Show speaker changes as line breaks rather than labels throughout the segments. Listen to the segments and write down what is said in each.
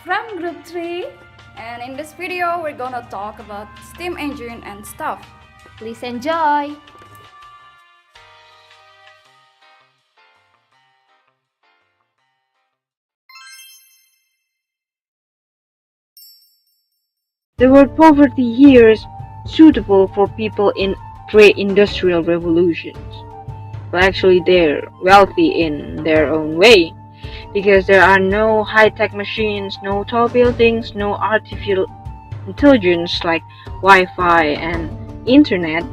from Group 3, and in this video we're gonna talk about steam engine and stuff.
Please enjoy!
The word poverty here is suitable for people in pre-industrial revolutions. Well, actually, they're wealthy in their own way because there are no high-tech machines, no tall buildings, no artificial intelligence like Wi-Fi and internet.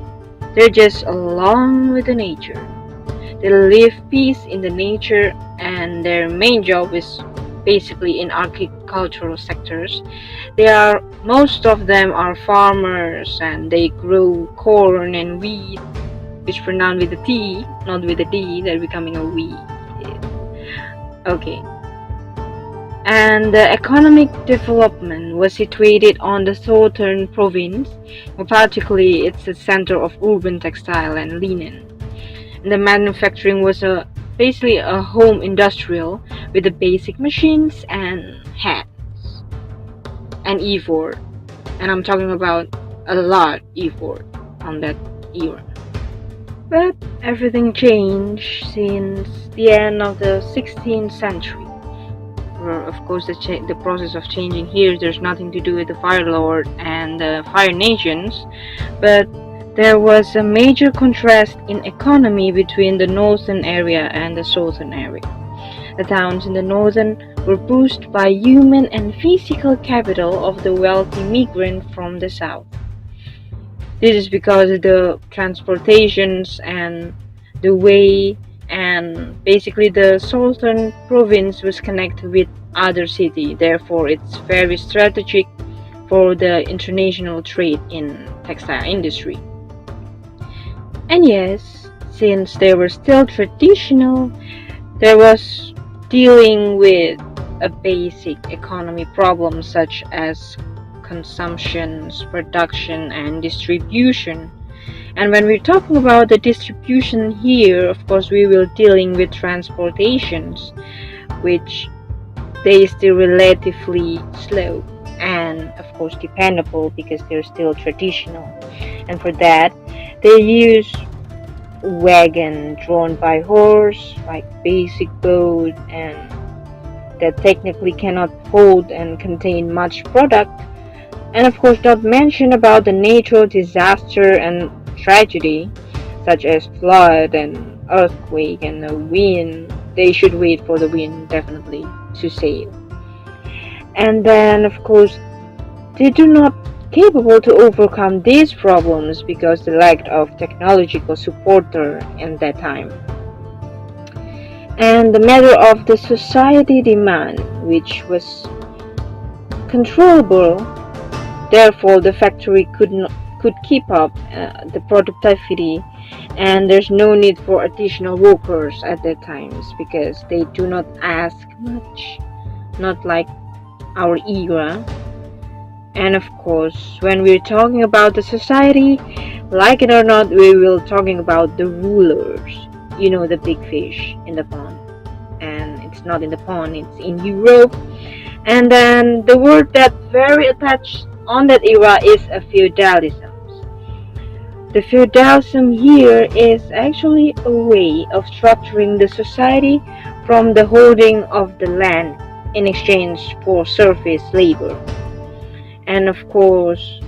They're just along with the nature. They live peace in the nature, and their main job is basically in agricultural sectors. Most of them are farmers, and they grow corn and wheat, which pronounced with a T, not with a D. They're becoming a we. Okay. And the economic development was situated on the southern province. Particularly, it's the center of urban textile and linen. And the manufacturing was basically a home industrial with the basic machines and hands and effort. And I'm talking about a lot effort on that era. But everything changed since the end of the 16th century. Well, of course, the process of changing here, there's nothing to do with the Fire Lord and the Fire Nations, but there was a major contrast in economy between the northern area and the southern area. The towns in the northern were boosted by human and physical capital of the wealthy migrant from the south. This is because of the transportations and the way, and basically the southern province was connected with other city. Therefore, it's very strategic for the international trade in textile industry. And yes, since they were still traditional, there was dealing with a basic economy problem such as consumptions, production, and distribution. And when we're talking about the distribution here, of course, we will dealing with transportations, which they still relatively slow and of course dependable because they're still traditional. And for that, they use wagon drawn by horse, like basic boat, and that technically cannot hold and contain much product. And of course, not mention about the natural disaster and tragedy, such as flood and earthquake and the wind. They should wait for the wind definitely to sail. And then, of course, they do not capable to overcome these problems because the lack of technological support in that time. And the matter of the society demand, which was controllable, therefore the factory could keep up the productivity, and there's no need for additional workers at that times because they do not ask much, not like our era. And of course, when we're talking about the society, like it or not, we will talking about the rulers. You know, the big fish in the pond. And it's not in the pond, it's in Europe. And then the word that very attached on that era is a feudalism. The feudalism here is actually a way of structuring the society from the holding of the land in exchange for service labor. And of course,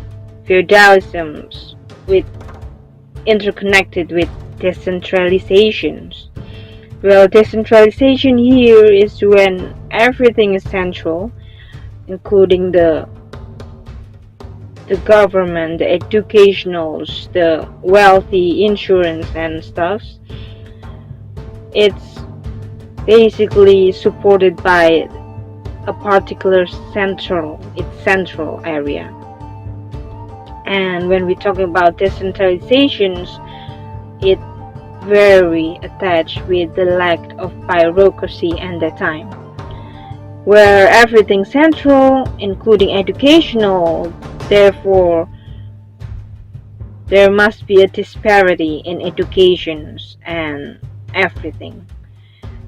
feudalisms with interconnected with decentralizations. Well, decentralization here is when everything is central, including the government, the educationals, the wealthy insurance and stuff. It's basically supported by a particular central area. And when we're talking about decentralizations, it very attached with the lack of bureaucracy at that time, where everything central, including educational. Therefore, there must be a disparity in educations and everything.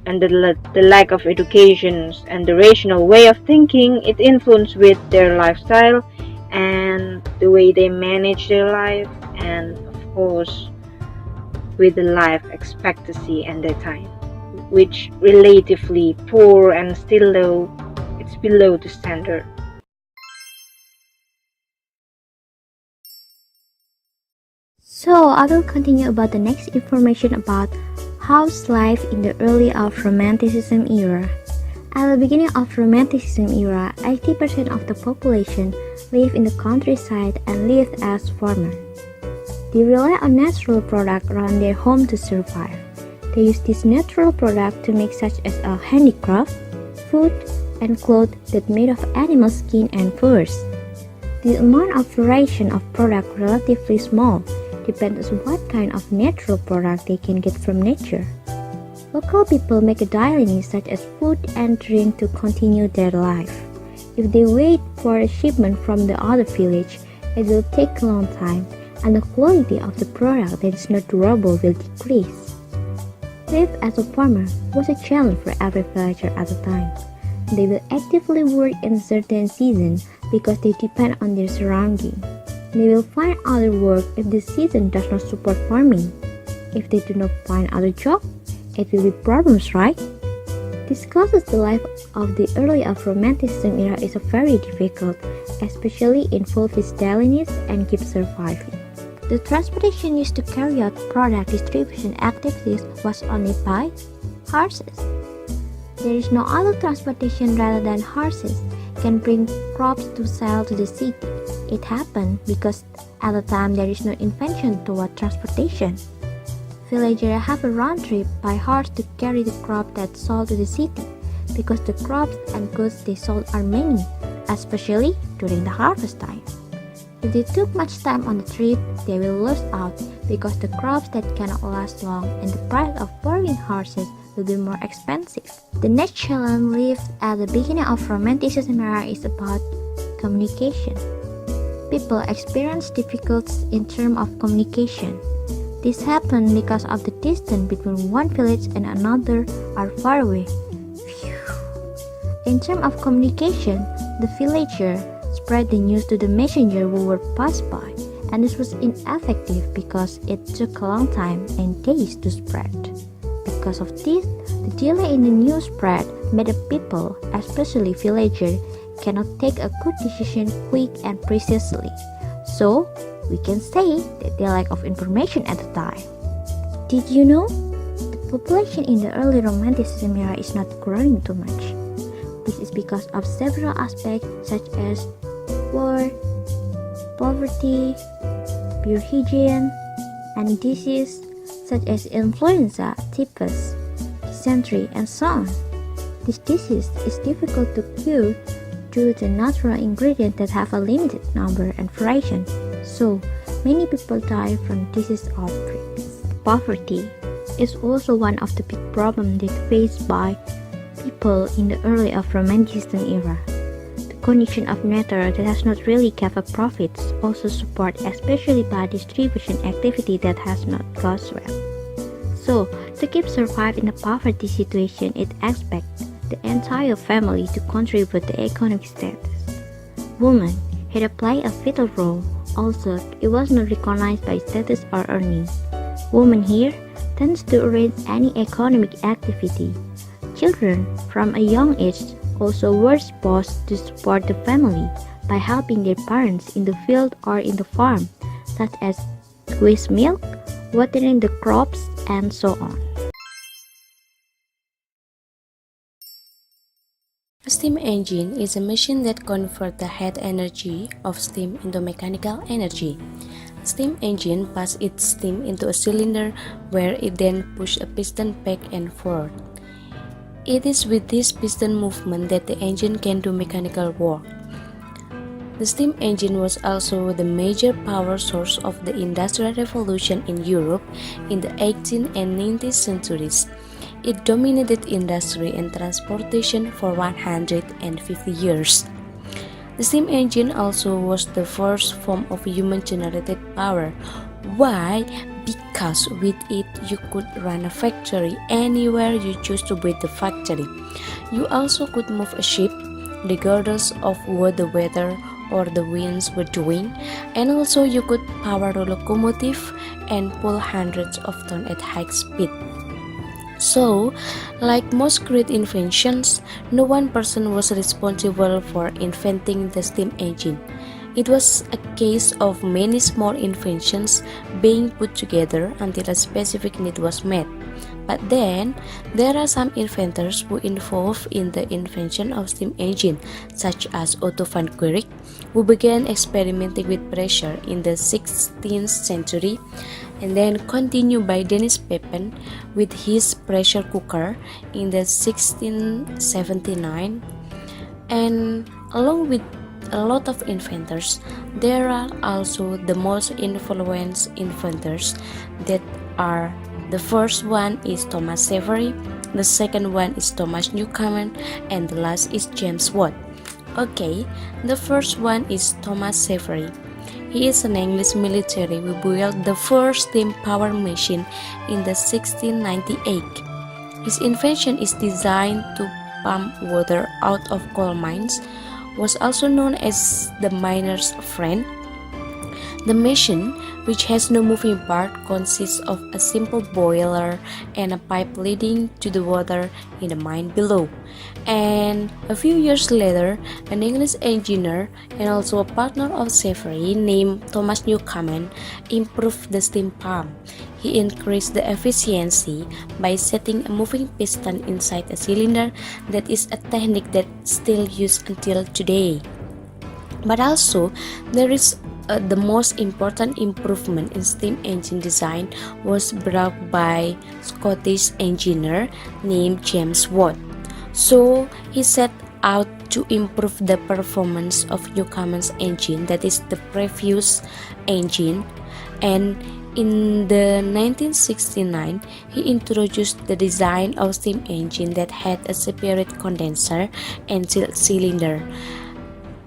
and the lack of education and the rational way of thinking, it influenced with their lifestyle and the way they manage their life, and of course with the life expectancy and their time, which relatively poor and still low. It's below the standard.
So I will continue about the next information about house life in the early of Romanticism era. At the beginning of Romanticism era, 80% of the population lived in the countryside and lived as farmers. They rely on natural products around their home to survive. They use this natural product to make such as a handicraft, food, and clothes that made of animal skin and furs. The amount of variation of product relatively small, depends on what kind of natural product they can get from nature. Local people make a daily needs such as food and drink to continue their life. If they wait for a shipment from the other village, it will take a long time, and the quality of the product that is not durable will decrease. Life as a farmer was a challenge for every villager at the time. They will actively work in certain seasons because they depend on their surroundings. They will find other work if the season does not support farming. If they do not find other job, it will be problems, right? Discusses the life of the early of Romanticism era is very difficult, especially involve with daily needs and keep surviving. The transportation used to carry out product distribution activities was only by horses. There is no other transportation rather than horses can bring crops to sell to the city. It happened because at the time there is no invention toward transportation. Villagers have a round trip by horse to carry the crop that's sold to the city because the crops and goods they sold are many, especially during the harvest time. If they took much time on the trip, they will lose out because the crops that cannot last long and the price of borrowing horses will be more expensive. The next challenge lived at the beginning of Romanticism era is about communication. People experience difficulties in terms of communication. This happened because of the distance between one village and another are far away. In terms of communication, the villager spread the news to the messenger who were passed by, and this was ineffective because it took a long time and days to spread. Because of this, the delay in the news spread made the people, especially villagers, cannot take a good decision quick and precisely. So, we can say that they lack of information at the time. Did you know? The population in the early Romanticism era is not growing too much. This is because of several aspects such as war, poverty, poor hygiene, and disease such as influenza, typhus, dysentery, and so on. This disease is difficult to cure due to natural ingredients that have a limited number and variation, so many people die from disease outbreaks. Poverty is also one of the big problems that faced by people in the early of Romanticism era. The condition of nature that has not really kept up profits also support, especially by distribution activity that has not gone well. So, to keep survive in a poverty situation, it expects the entire family to contribute to economic status. Women had to play a vital role. Also, it was not recognized by status or earning. Women here tends to arrange any economic activity. Children from a young age also were supposed to support the family by helping their parents in the field or in the farm, such as squeeze milk, watering the crops, and so on.
A steam engine is a machine that converts the heat energy of steam into mechanical energy. A steam engine passes its steam into a cylinder where it then pushes a piston back and forth. It is with this piston movement that the engine can do mechanical work. The steam engine was also the major power source of the Industrial Revolution in Europe in the 18th and 19th centuries. It dominated industry and transportation for 150 years. The steam engine also was the first form of human-generated power. Why? because with it you could run a factory anywhere you choose to build the factory. You also could move a ship regardless of what the weather or the winds were doing, and also you could power a locomotive and pull hundreds of tons at high speed. So, like most great inventions, no one person was responsible for inventing the steam engine. It was a case of many small inventions being put together until a specific need was met. But then, there are some inventors who involved in the invention of steam engine, such as Otto van Guericke, who began experimenting with pressure in the 16th century, and then continued by Dennis Pepin with his pressure cooker in the 1679. And along with a lot of inventors, there are also the most influential inventors that are: the first one is Thomas Savery, the second one is Thomas Newcomen, and the last is James Watt. Okay, the first one is Thomas Savery. He is an English military who built the first steam power machine in the 1698. His invention is designed to pump water out of coal mines, was also known as the miner's friend. The machine, which has no moving part, consists of a simple boiler and a pipe leading to the water in the mine below. And a few years later, an English engineer and also a partner of Savery named Thomas Newcomen improved the steam pump. He increased the efficiency by setting a moving piston inside a cylinder. That is a technique that still used until today. But also, there is the most important improvement in steam engine design was brought by Scottish engineer named James Watt. So he set out to improve the performance of Newcomen's engine, that is the previous engine, and in the 1969 he introduced the design of steam engine that had a separate condenser and cylinder.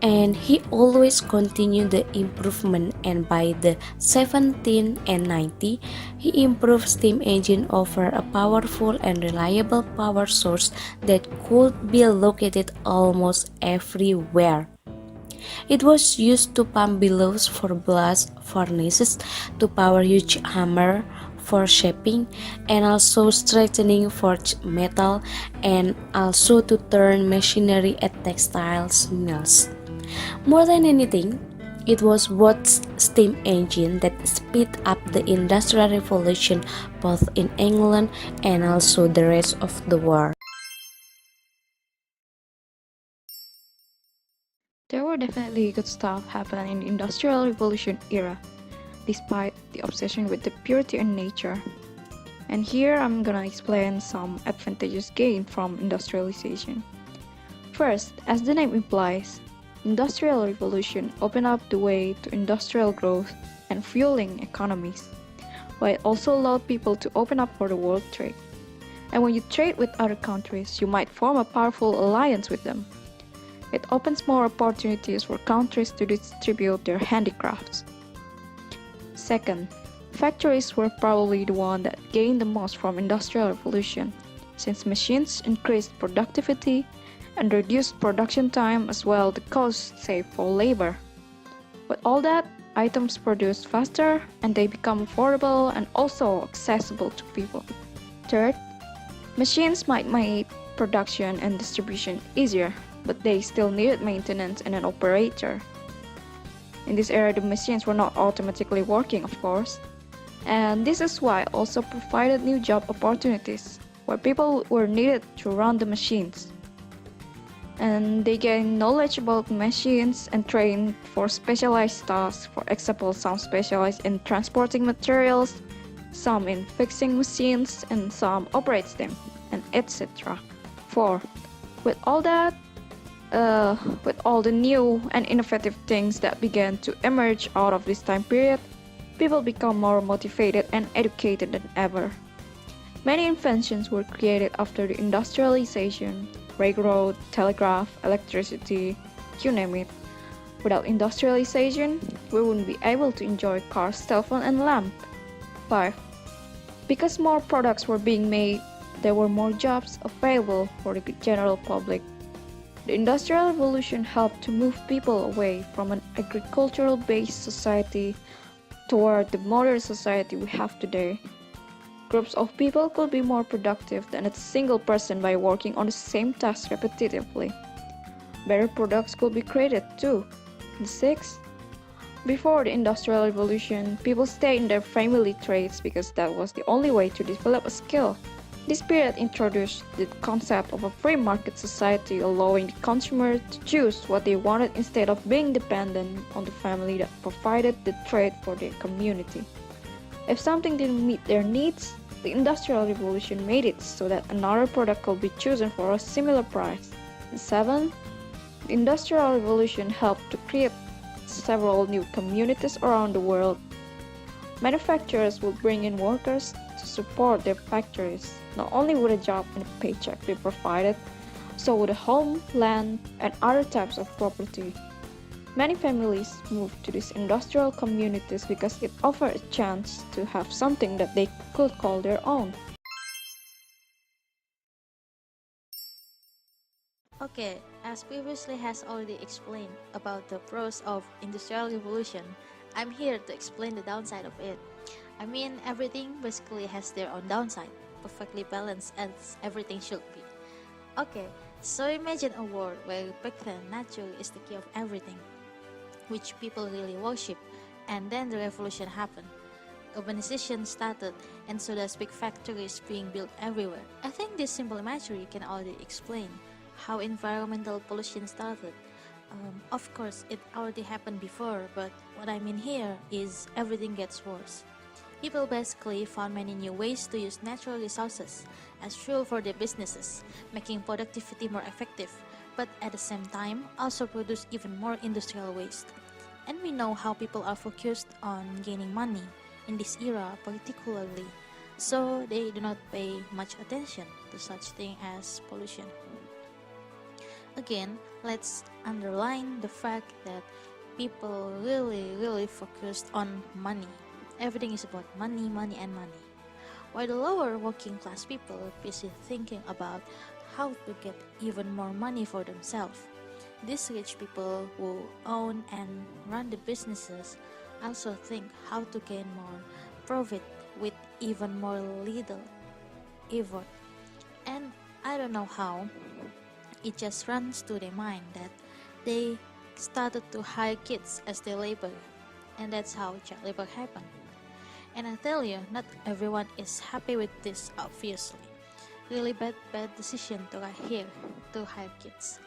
And he always continued the improvement, and by the 1790 he improved steam engine over a powerful and reliable power source that could be located almost everywhere. It was used to pump bellows for blast furnaces, to power huge hammer for shaping, and also straightening forged metal, and also to turn machinery at textiles mills. More than anything, it was Watt's steam engine that sped up the Industrial Revolution both in England and also the rest of the world.
There were definitely good stuff happening in the Industrial Revolution era, despite the obsession with the purity in nature. And here I'm gonna explain some advantages gained from industrialization. First, as the name implies, Industrial Revolution opened up the way to industrial growth and fueling economies, while it also allowed people to open up for the world trade. And when you trade with other countries, you might form a powerful alliance with them. It opens more opportunities for countries to distribute their handicrafts. Second, factories were probably the one that gained the most from Industrial Revolution, since machines increased productivity and reduced production time, as well the cost saved for labor. With all that, items produced faster and they become affordable and also accessible to people. Third, machines might make production and distribution easier, but they still needed maintenance and an operator. In this era, the machines were not automatically working, of course, and this is why it also provided new job opportunities, where people were needed to run the machines. And they gained knowledge about machines and trained for specialized tasks. For example, some specialized in transporting materials, some in fixing machines, and some operates them, and etc. 4. With all that, with all the new and innovative things that began to emerge out of this time period, people become more motivated and educated than ever. Many inventions were created after the industrialization: railroad, telegraph, electricity, you name it. Without industrialization, we wouldn't be able to enjoy cars, telephone, and lamp. 5. Because more products were being made, there were more jobs available for the general public. The Industrial Revolution helped to move people away from an agricultural-based society toward the modern society we have today. Groups of people could be more productive than a single person by working on the same task repetitively. Better products could be created too. And 6. Before the Industrial Revolution, people stayed in their family trades because that was the only way to develop a skill. This period introduced the concept of a free market society, allowing the consumer to choose what they wanted instead of being dependent on the family that provided the trade for their community. If something didn't meet their needs, the Industrial Revolution made it so that another product could be chosen for a similar price. And 7. The Industrial Revolution helped to create several new communities around the world. Manufacturers would bring in workers to support their factories. Not only would a job and a paycheck be provided, so would a home, land, and other types of property. Many families moved to these industrial communities because it offered a chance to have something that they could call their own.
Okay, as previously has already explained about the pros of Industrial Revolution, I'm here to explain the downside of it. I mean, everything basically has their own downside, perfectly balanced as everything should be. Okay, so imagine a world where back then nature is the key of everything, which people really worship, and then the revolution happened. Urbanization started, and so does big factories being built everywhere. I think this simple imagery can already explain how environmental pollution started. Of course, it already happened before, but what I mean here is everything gets worse. People basically found many new ways to use natural resources as fuel for their businesses, making productivity more effective, but at the same time also produce even more industrial waste. And we know how people are focused on gaining money in this era particularly, so they do not pay much attention to such thing as pollution. Again, let's underline the fact that people really focused on money. Everything is about money, money, and money. While the lower working class people are busy thinking about how to get even more money for themselves. These rich people who own and run the businesses also think how to gain more profit with even more little effort. And I don't know how, it just runs to their mind that they started to hire kids as their labor, and that's how child labor happened. And I tell you, not everyone is happy with this obviously. Really bad decision to hire kids.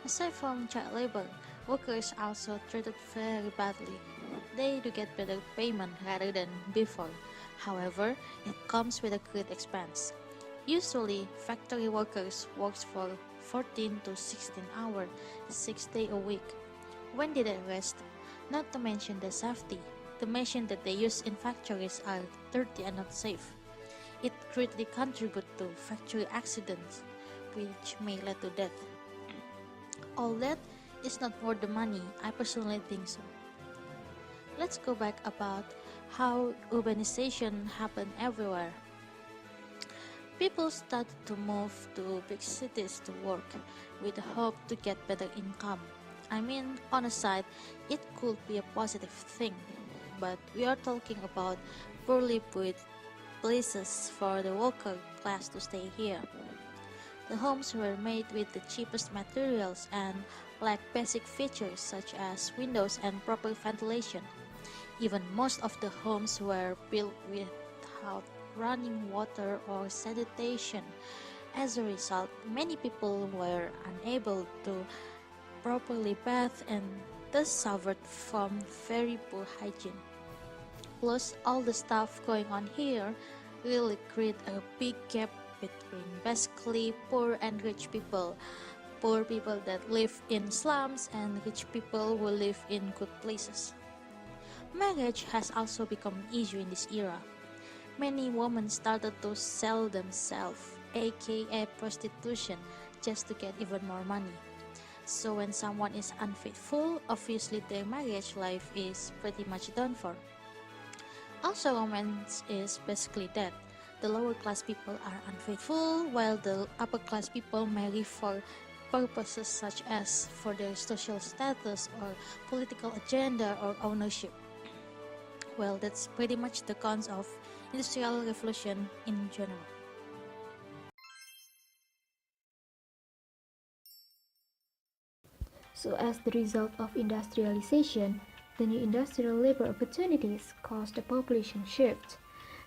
Aside from child labor, workers also treated very badly. They do get better payment rather than before. However, it comes with a great expense. Usually, factory workers work for 14 to 16 hours, 6 days a week. When did they rest? Not to mention the safety. The machines that they use in factories are dirty and not safe. It greatly contributes to factory accidents, which may lead to death. All that is not worth the money, I personally think so. Let's go back about how urbanization happened everywhere. People started to move to big cities to work with the hope to get better income. I mean, on a side, it could be a positive thing, but we are talking about poorly built places for the worker class to stay here. The homes were made with the cheapest materials and lacked basic features such as windows and proper ventilation. Even most of the homes were built without running water or sanitation. As a result, many people were unable to properly bathe and thus suffered from very poor hygiene. Plus, all the stuff going on here really create a big gap between basically poor and rich people. Poor people that live in slums and rich people who live in good places. Marriage has also become an issue in this era. Many women started to sell themselves, aka prostitution, just to get even more money. So when someone is unfaithful, obviously their marriage life is pretty much done for. Also, romance is basically that. The lower class people are unfaithful, while the upper class people marry for purposes such as for their social status or political agenda or ownership. Well, that's pretty much the cons of industrial revolution in general.
So, as the result of industrialization, the new industrial labor opportunities caused a population shift.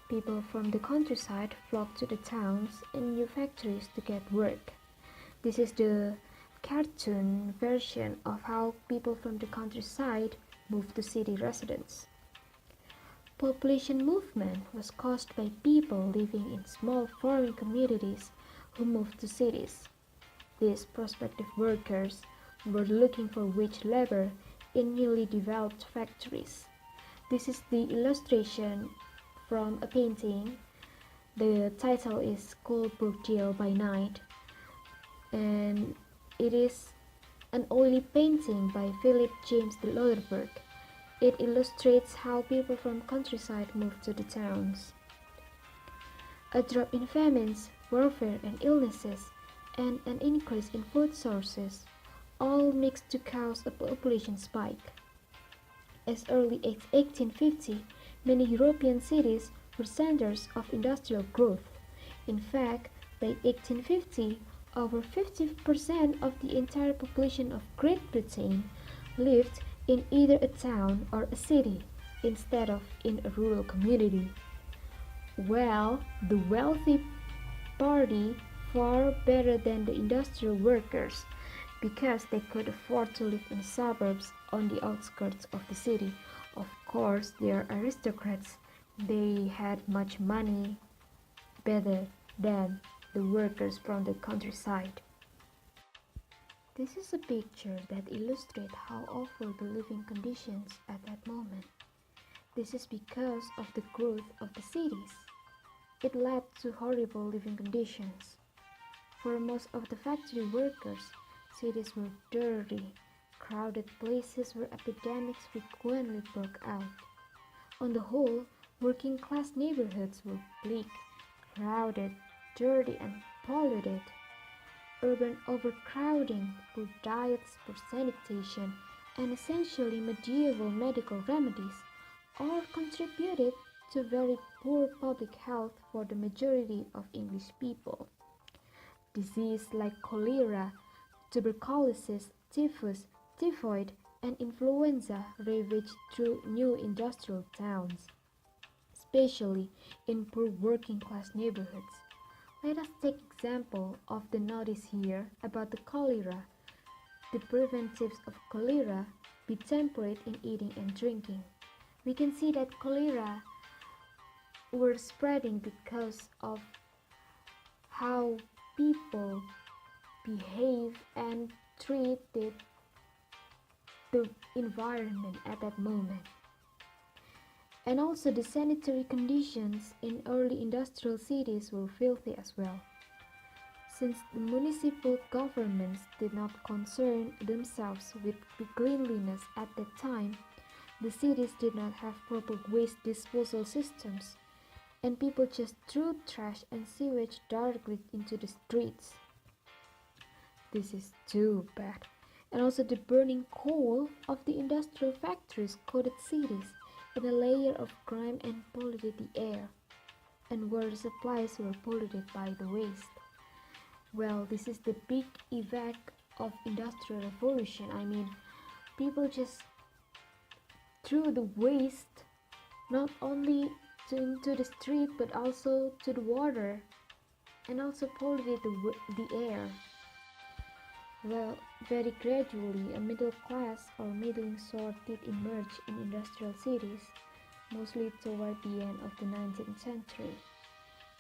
People from the countryside flocked to the towns and new factories to get work. This is the cartoon version of how people from the countryside moved to city residence. Population movement was caused by people living in small farming communities who moved to cities. These prospective workers were looking for wage labor in newly developed factories. This is the illustration from a painting. The title is Coalbrook Jail by Night, and it is an oily painting by Philip James de Loderberg. It illustrates how people from countryside moved to the towns. A drop in famines, warfare and illnesses, and an increase in food sources all mixed to cause a population spike. As early as 1850, many European cities were centers of industrial growth. In fact, by 1850, over 50% of the entire population of Great Britain lived in either a town or a city instead of in a rural community. Well, the wealthy party far better than the industrial workers because they could afford to live in suburbs on the outskirts of the city. Of course, they are aristocrats. They had much money, better than the workers from the countryside. This is a picture that illustrates how awful the living conditions at that moment. This is because of the growth of the cities. It led to horrible living conditions. For most of the factory workers, cities were dirty, crowded places where epidemics frequently broke out. On the whole, working class neighborhoods were bleak, crowded, dirty, and polluted. Urban overcrowding, poor diets, poor sanitation, and essentially medieval medical remedies all contributed to very poor public health for the majority of English people. Disease like cholera, tuberculosis, typhus, typhoid, and influenza ravaged through new industrial towns, especially in poor working class neighborhoods. Let us take example of the notice here about the cholera. The preventives of cholera be temperate in eating and drinking. We can see that cholera were spreading because of how people behave and treated the environment at that moment. And also the sanitary conditions in early industrial cities were filthy as well. Since the municipal governments did not concern themselves with cleanliness at that time, the cities did not have proper waste disposal systems, and people just threw trash and sewage directly into the streets. This is too bad. And also the burning coal of the industrial factories coated cities in a layer of grime and polluted the air, and water supplies were polluted by the waste. Well, this is the big effect of industrial revolution. I mean, people just threw the waste not only into the street but also to the water, and also polluted the air. Well, very gradually, a middle class or middling sort did emerge in industrial cities, mostly toward the end of the 19th century.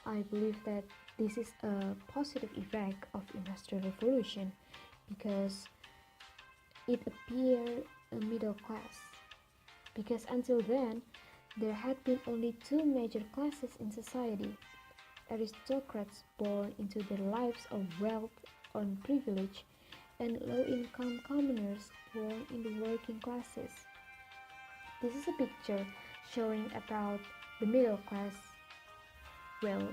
I believe that this is a positive effect of industrial revolution because it appeared a middle class. Because until then, there had been only two major classes in society: aristocrats born into their lives of wealth or privilege, and low-income commoners born in the working classes. This is a picture showing about the middle class. Well,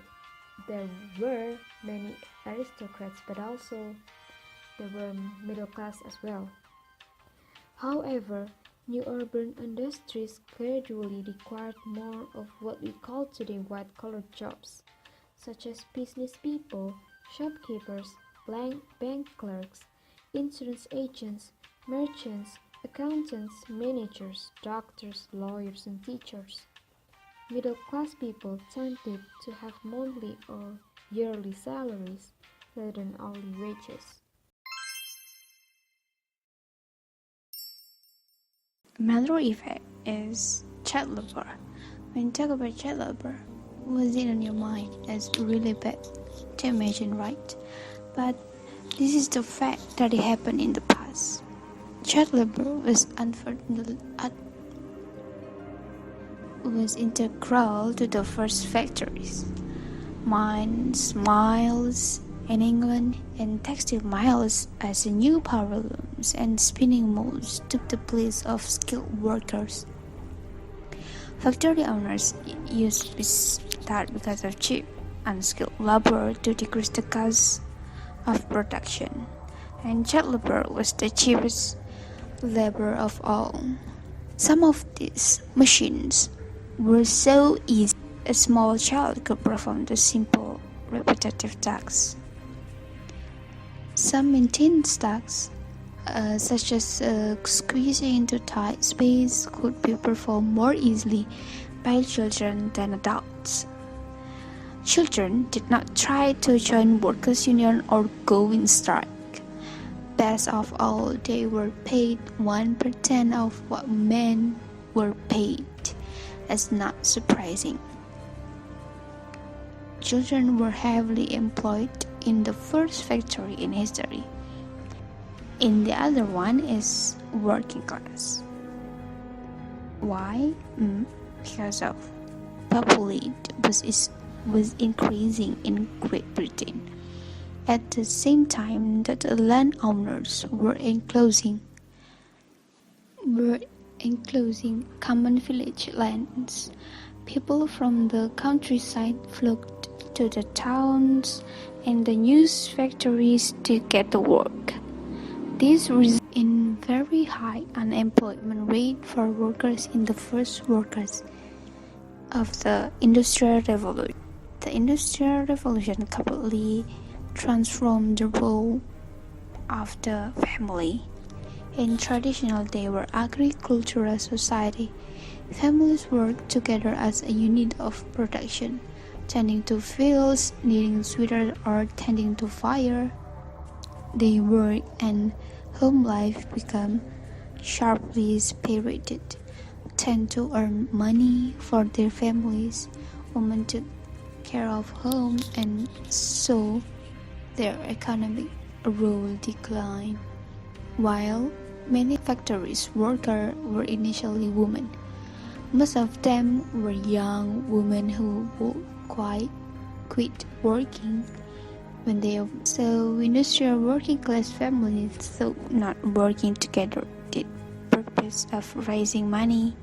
there were many aristocrats, but also there were middle class as well. However, new urban industries gradually required more of what we call today white-collar jobs, such as business people, shopkeepers, bank clerks, insurance agents, merchants, accountants, managers, doctors, lawyers, and teachers. Middle class people tended to have monthly or yearly salaries rather than hourly wages.
Another effect is child labor. When you talk about child labor, what's it on your mind? It's really bad to imagine, right? But this is the fact that it happened in the past. Child labor was integral to the first factories. Mines, mills in England, and textile mills as new power looms and spinning mills took the place of skilled workers. Factory owners used to start because of cheap, unskilled labor to decrease the cost of production, and child labor was the cheapest labor of all. Some of these machines were so easy a small child could perform the simple, repetitive tasks. Some maintenance tasks, such as squeezing into tight space, could be performed more easily by children than adults. Children did not try to join workers' union or go in strike. Best of all, they were paid 1% of what men were paid. It's not surprising. Children were heavily employed in the first factory in history. In the other one is working class. Why? Because of population was increasing in Great Britain. At the same time that the landowners were enclosing common village lands, people from the countryside flocked to the towns and the new factories to get to work. This resulted in very high unemployment rate for workers in the first workers of the Industrial Revolution. The Industrial Revolution completely transformed the role of the family. In traditional they were agricultural society, families worked together as a unit of production, tending to fields, knitting sweaters, or tending to fire. Their work and home life became sharply separated, tend to earn money for their families. Women took care of home, and so their economic role declined. While many factories workers were initially women, most of them were young women who would quit working when they so industrial working class families thought not working together did purpose of raising money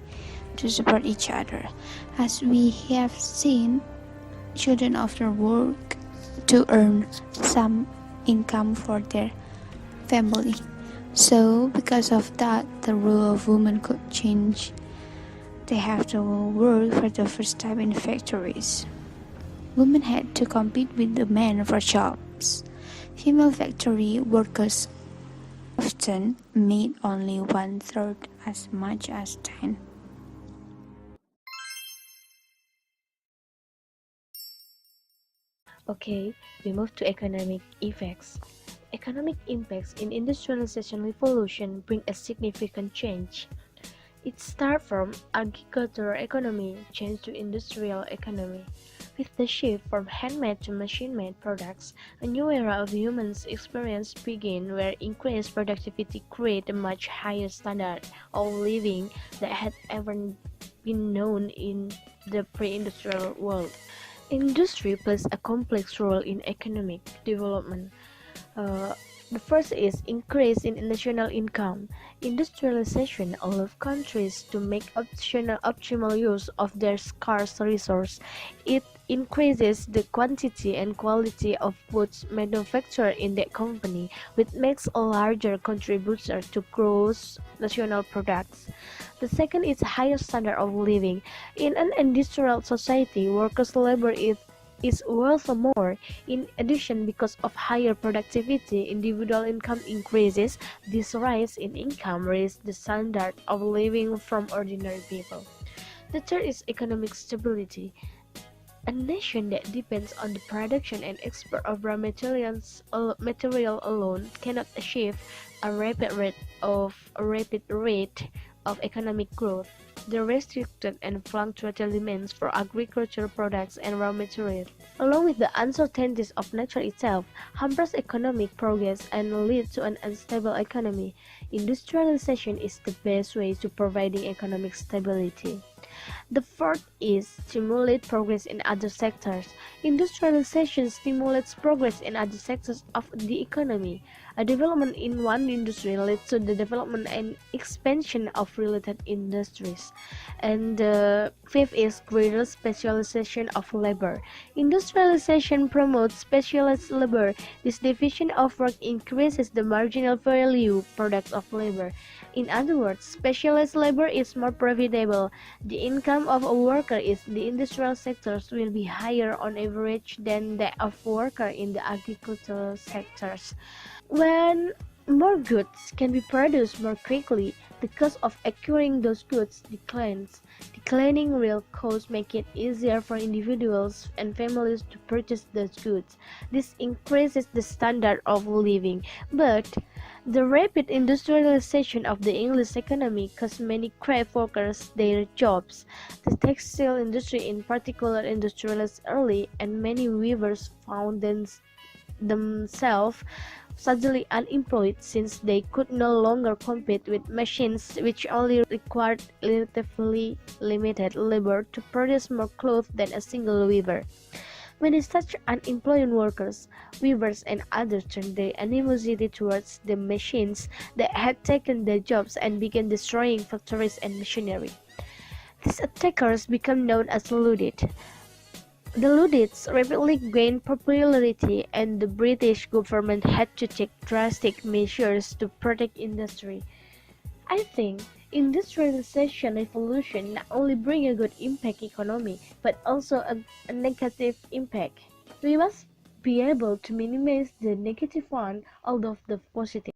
to support each other. As we have seen, children often work to earn some income for their family. So because of that, the role of women could change. They have to work for the first time in factories. Women had to compete with the men for jobs. Female factory workers often made only 1/3 as much as men.
Okay, we move to economic effects. Economic impacts in industrialization revolution bring a significant change. It starts from agricultural economy change to industrial economy. With the shift from handmade to machine-made products, a new era of human experience began where increased productivity created a much higher standard of living than had ever been known in the pre-industrial world. Industry plays a complex role in economic development. Uh,
The first is increase in national income. Industrialization allows countries to make optimal use of their scarce resource. It increases the quantity and quality of goods manufactured in the company, which makes a larger contributor to gross national products. The second is higher standard of living. In an industrial society, workers' labor is worth more. In addition, because of higher productivity, individual income increases. This rise in income raises the standard of living from ordinary people. The third is economic stability. A nation that depends on the production and export of raw material alone cannot achieve a rapid rate of economic growth. The restricted and fluctuating demands for agricultural products and raw materials, along with the uncertainties of nature itself, hampers economic progress and lead to an unstable economy. Industrialization is the best way to providing economic stability. The fourth is stimulate progress in other sectors. Industrialization stimulates progress in other sectors of the economy. A development in one industry leads to the development and expansion of related industries. And the fifth is greater specialization of labor. Industrialization promotes specialized labor. This division of work increases the marginal value product of labor. In other words, specialized labor is more profitable. The income of a worker in the industrial sectors will be higher on average than that of worker in the agricultural sectors. When more goods can be produced more quickly, the cost of acquiring those goods declines. Declining real costs make it easier for individuals and families to purchase those goods. This increases the standard of living. But the rapid industrialization of the English economy caused many craft workers their jobs. The textile industry in particular industrialized early, and many weavers found themselves suddenly unemployed since they could no longer compete with machines which only required relatively limited labor to produce more cloth than a single weaver. Many such unemployed workers, weavers and others turned their animosity towards the machines that had taken their jobs and began destroying factories and machinery. These attackers became known as Luddites. The Luddites rapidly gained popularity, and the British government had to take drastic measures to protect industry. I think industrialization revolution not only bring a good impact economy, but also a negative impact. We must be able to minimize the negative one, although the positive.